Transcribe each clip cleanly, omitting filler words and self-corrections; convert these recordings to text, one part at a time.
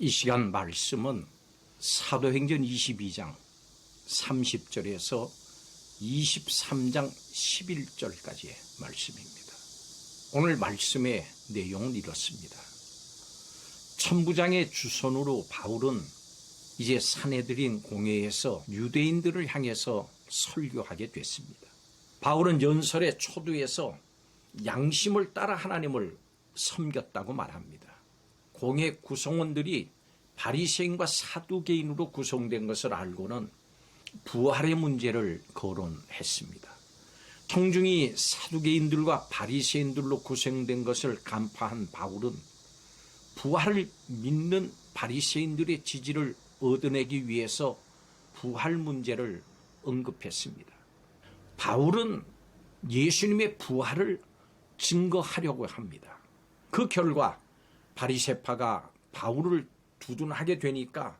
이 시간 말씀은 사도행전 22장 30절에서 23장 11절까지의 말씀입니다. 오늘 말씀의 내용은 이렇습니다. 천부장의 주선으로 바울은 이제 사내들인 공회에서 유대인들을 향해서 설교하게 됐습니다. 바울은 연설의 초두에서 양심을 따라 하나님을 섬겼다고 말합니다. 공회 구성원들이 바리새인과 사두개인으로 구성된 것을 알고는 부활의 문제를 거론했습니다. 청중이 사두개인들과 바리새인들로 구성된 것을 간파한 바울은 부활을 믿는 바리새인들의 지지를 얻어내기 위해서 부활 문제를 언급했습니다. 바울은 예수님의 부활을 증거하려고 합니다. 그 결과 바리새파가 바울을 두둔하게 되니까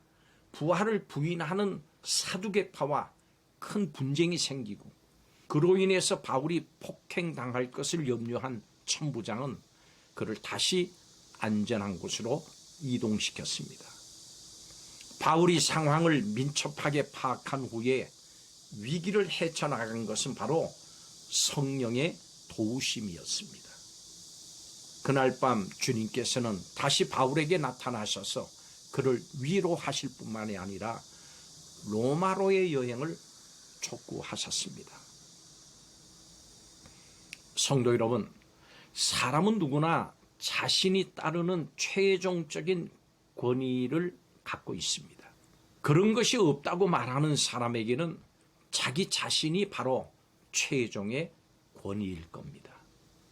부활을 부인하는 사두개파와 큰 분쟁이 생기고 그로 인해서 바울이 폭행당할 것을 염려한 천부장은 그를 다시 안전한 곳으로 이동시켰습니다. 바울이 상황을 민첩하게 파악한 후에 위기를 헤쳐나간 것은 바로 성령의 도우심이었습니다. 그날 밤 주님께서는 다시 바울에게 나타나셔서 그를 위로하실 뿐만이 아니라 로마로의 여행을 촉구하셨습니다. 성도 여러분, 사람은 누구나 자신이 따르는 최종적인 권위를 갖고 있습니다. 그런 것이 없다고 말하는 사람에게는 자기 자신이 바로 최종의 권위일 겁니다.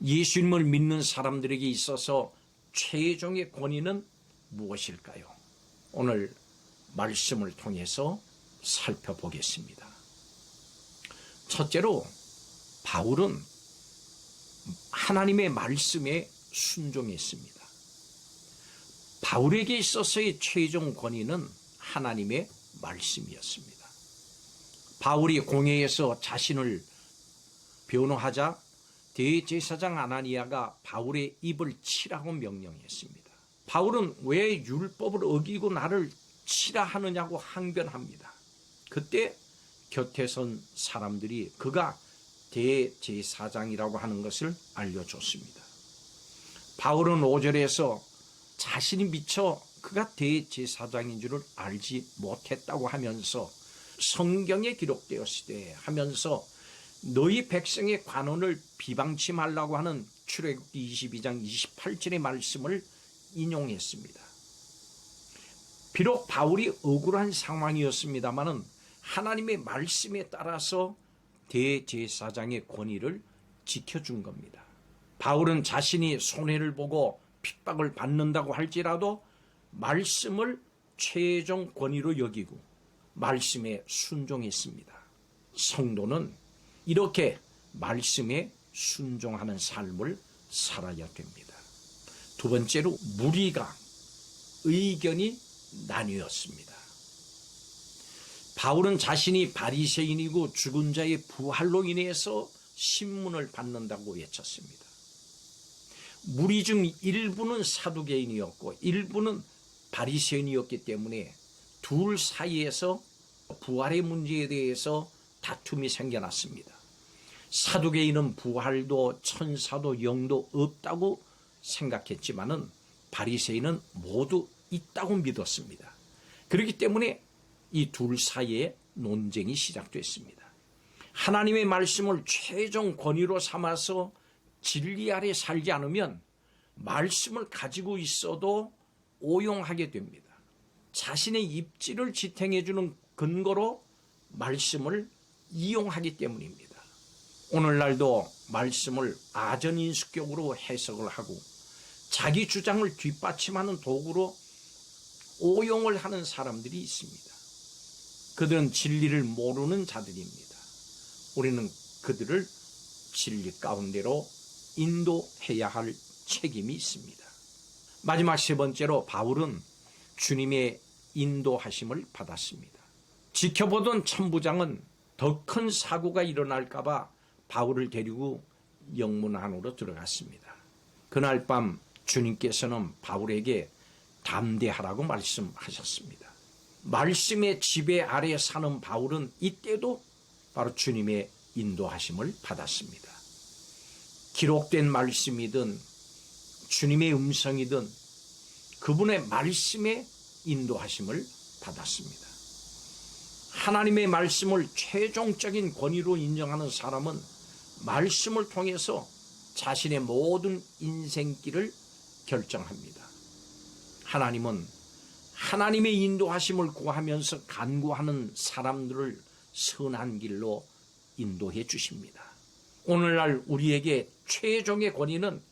예수님을 믿는 사람들에게 있어서 최종의 권위는 무엇일까요? 오늘 말씀을 통해서 살펴보겠습니다. 첫째로 바울은 하나님의 말씀에 순종했습니다. 바울에게 있어서의 최종 권위는 하나님의 말씀이었습니다. 바울이 공회에서 자신을 변호하자 대제사장 아나니아가 바울의 입을 치라고 명령했습니다. 바울은 왜 율법을 어기고 나를 치라 하느냐고 항변합니다. 그때 곁에 선 사람들이 그가 대제사장이라고 하는 것을 알려줬습니다. 바울은 5절에서 자신이 미처 그가 대제사장인 줄을 알지 못했다고 하면서 성경에 기록되었으되 하면서 너희 백성의 관원을 비방치 말라고 하는 출애굽기 22장 28절의 말씀을 인용했습니다. 비록 바울이 억울한 상황이었습니다마는 하나님의 말씀에 따라서 대제사장의 권위를 지켜준 겁니다. 바울은 자신이 손해를 보고 핍박을 받는다고 할지라도 말씀을 최종 권위로 여기고 말씀에 순종했습니다. 성도는 이렇게 말씀에 순종하는 삶을 살아야 됩니다. 두 번째로 무리가 의견이 나뉘었습니다. 바울은 자신이 바리새인이고 죽은 자의 부활로 인해서 신문을 받는다고 외쳤습니다. 무리 중 일부는 사두개인이었고 일부는 바리새인이었기 때문에 둘 사이에서 부활의 문제에 대해서 다툼이 생겨났습니다. 사두개인은 부활도 천사도 영도 없다고 생각했지만은 바리새인은 모두 있다고 믿었습니다. 그렇기 때문에 이 둘 사이에 논쟁이 시작됐습니다. 하나님의 말씀을 최종 권위로 삼아서 진리 아래 살지 않으면 말씀을 가지고 있어도 오용하게 됩니다. 자신의 입지를 지탱해주는 근거로 말씀을 이용하기 때문입니다. 오늘날도 말씀을 아전인수격으로 해석을 하고 자기 주장을 뒷받침하는 도구로 오용을 하는 사람들이 있습니다. 그들은 진리를 모르는 자들입니다. 우리는 그들을 진리 가운데로 인도해야 할 책임이 있습니다. 마지막 세 번째로 바울은 주님의 인도하심을 받았습니다. 지켜보던 천부장은 더 큰 사고가 일어날까 봐 바울을 데리고 영문 안으로 들어갔습니다. 그날 밤 주님께서는 바울에게 담대하라고 말씀하셨습니다. 말씀의 지배 아래 사는 바울은 이때도 바로 주님의 인도하심을 받았습니다. 기록된 말씀이든 주님의 음성이든 그분의 말씀에 인도하심을 받았습니다. 하나님의 말씀을 최종적인 권위로 인정하는 사람은 말씀을 통해서 자신의 모든 인생길을 결정합니다. 하나님은 하나님의 인도하심을 구하면서 간구하는 사람들을 선한 길로 인도해 주십니다. 오늘날 우리에게 최종의 권위는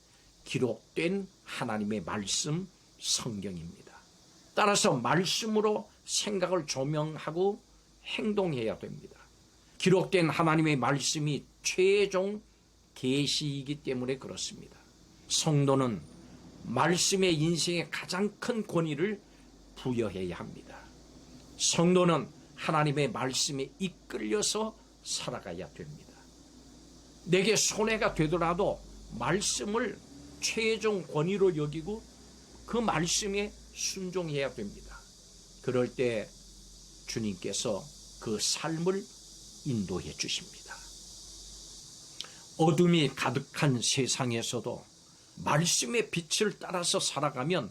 기록된 하나님의 말씀 성경입니다. 따라서 말씀으로 생각을 조명하고 행동해야 됩니다. 기록된 하나님의 말씀이 최종 계시이기 때문에 그렇습니다. 성도는 말씀의 인생의 가장 큰 권위를 부여해야 합니다. 성도는 하나님의 말씀에 이끌려서 살아가야 됩니다. 내게 손해가 되더라도 말씀을 최종 권위로 여기고 그 말씀에 순종해야 됩니다. 그럴 때 주님께서 그 삶을 인도해 주십니다. 어둠이 가득한 세상에서도 말씀의 빛을 따라서 살아가면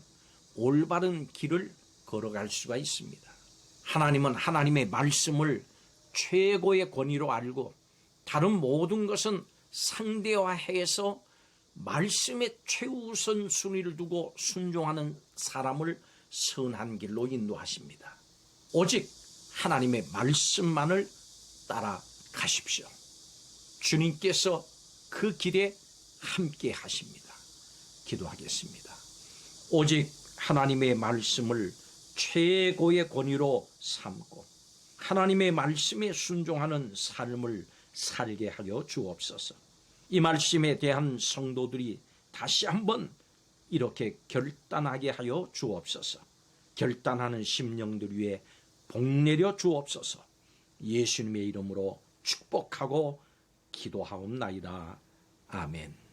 올바른 길을 걸어갈 수가 있습니다. 하나님은 하나님의 말씀을 최고의 권위로 알고 다른 모든 것은 상대화해서 말씀에 최우선 순위를 두고 순종하는 사람을 선한 길로 인도하십니다. 오직 하나님의 말씀만을 따라가십시오. 주님께서 그 길에 함께 하십니다. 기도하겠습니다. 오직 하나님의 말씀을 최고의 권위로 삼고 하나님의 말씀에 순종하는 삶을 살게 하여 주옵소서. 이 말씀에 대한 성도들이 다시 한번 이렇게 결단하게 하여 주옵소서. 결단하는 심령들 위에 복 내려 주옵소서. 예수님의 이름으로 축복하고 기도하옵나이다. 아멘.